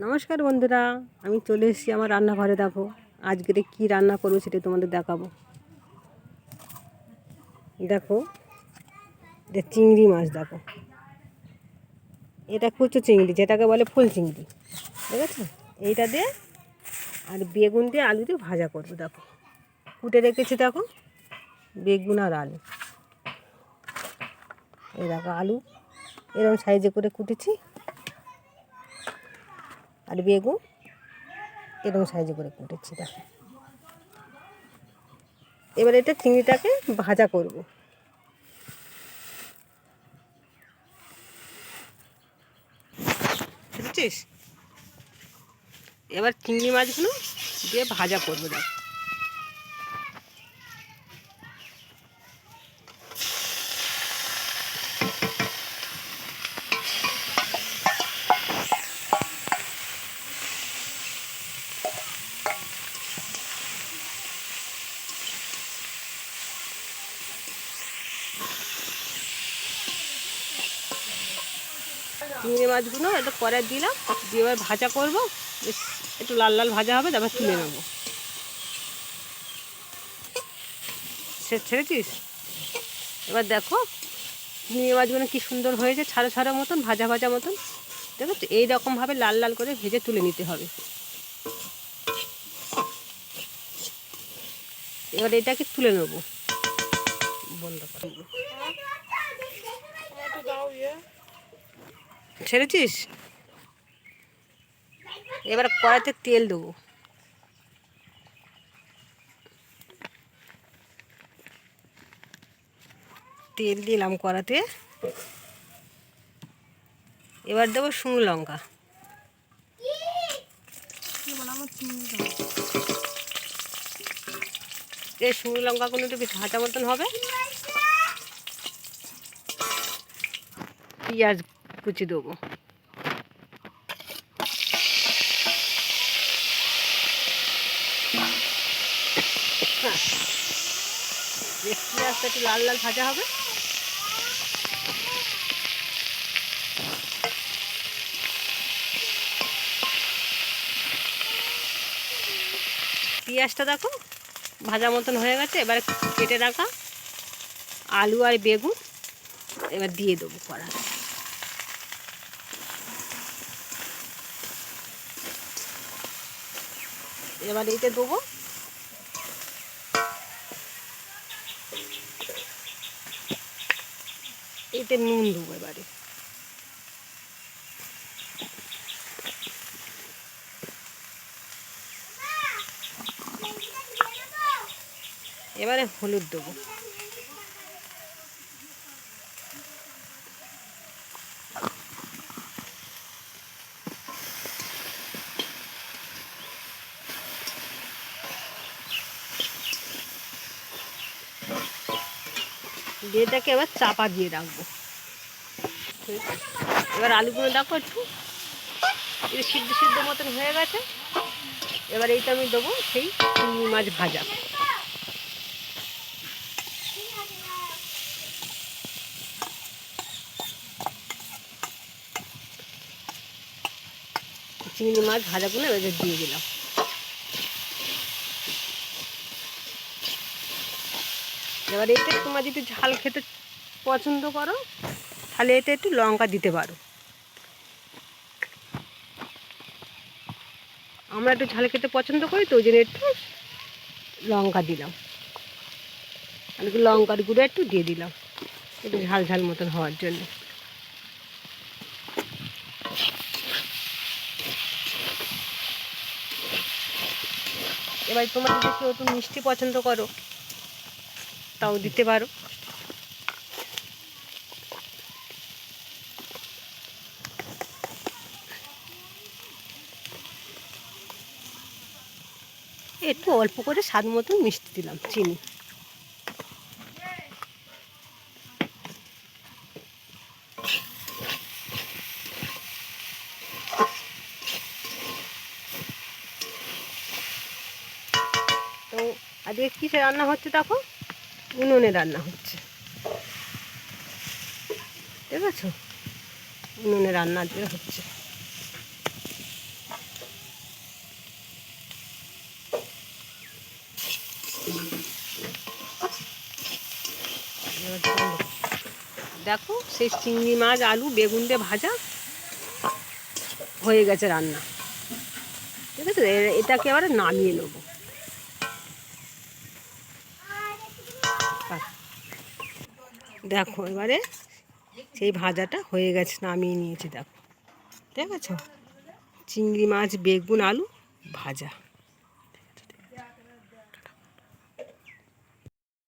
নমস্কার বন্ধুরা, আমি চলে এসেছি আমার রান্নাঘরে। দেখো আজকে কি রান্না করবো সেটা তোমাদের দেখাবো। দেখো এটা চিংড়ি মাছ, দেখো এটা কুচো চিংড়ি যেটাকে বলে ফুল চিংড়ি, ঠিক আছে? এইটা দিয়ে আর বেগুন দিয়ে আলু দিয়ে ভাজা করবো। দেখো কুটে রেখেছি, দেখো বেগুন আর আলু। এই দেখো আলু এরকম সাইজে করে কুটেছি, আর বেগুন এরকম সাইজে করে কুটেছি। দেখো এবার এটা চিংড়িটাকে ভাজা করব। বুঝছিস? এবার চিংড়ি মাছগুলো দিয়ে ভাজা করবো। দেখো চিংড়ি মাছগুলো একটু পরে দিলাম, দিয়ে এবার ভাজা করবো। বেশ একটু লাল লাল ভাজা হবে, তারপর তুলে নেবো। সে ছেড়েছিস? এবার দেখো চিংড়ি মাছগুলো কী সুন্দর হয়েছে, ছাড়ো ছাড়ো মতন, ভাজা ভাজা মতন। দেখো এইরকমভাবে লাল লাল করে ভেজে তুলে নিতে হবে। এবার এটাকে তুলে নেবো, বন্ধ করে। ছেড়েছিস? এবার কড়াইতে তেল দেবো। তেল দিলাম কড়াতে। এবার দেবো শুকনো লঙ্কা। এই শুকনো লঙ্কাগুলো একটু বেশ ভাজা মতন হবে। পেঁয়াজ কুচি দেবো। পেঁয়াজটা একটু লাল লাল ভাজা হবে। পেঁয়াজটা দেখো ভাজা মতন হয়ে গেছে। এবার কেটে রাখা আলু আর বেগুন এবার দিয়ে দেবো কড়া। এবার এতে দেবো এতে নুন দেবো। এবারে হলুদ দেবো। দিয়ে এটাকে এবার চাপা দিয়ে রাখবো। এবার আলুগুলো দেখো একটু সিদ্ধ সিদ্ধ মতন হয়ে গেছে। এবার এইটা আমি দেবো সেই চিংড়ি মাছ ভাজা। চিংড়ি মাছ ভাজাগুলো এবার দিয়ে দিলাম। এবার এতে তোমরা যদি ঝাল খেতে পছন্দ করো তাহলে এতে একটু লঙ্কা দিতে পারো। আমরা একটু ঝাল খেতে পছন্দ করি, তো ওই জন্য একটু লঙ্কা দিলাম। আর লঙ্কার গুঁড়ো একটু দিয়ে দিলাম একটু ঝাল ঝাল মতন হওয়ার জন্য। এবার তোমরা যদি কেউ একটু মিষ্টি পছন্দ করো তাও দিতে পারো। একটু অল্প করে স্বাদ মতন মিষ্টি দিলাম, চিনি। তো আজকে কিসে রান্না হচ্ছে দেখো, উনুনে রান্না হচ্ছে, ঠিক আছে? উনুনে রান্না আজকে হচ্ছে। দেখো সেই চিংড়ি মাছ আলু বেগুন দিয়ে ভাজা হয়ে গেছে রান্না, ঠিক আছে। এটাকে এবারে নামিয়ে নেবো। দেখো এবারে সেই ভাজাটা হয়ে গেছে, নামিয়ে নিয়েছি। দেখো, ঠিক আছে, চিংড়ি মাছ বেগুন আলু ভাজা।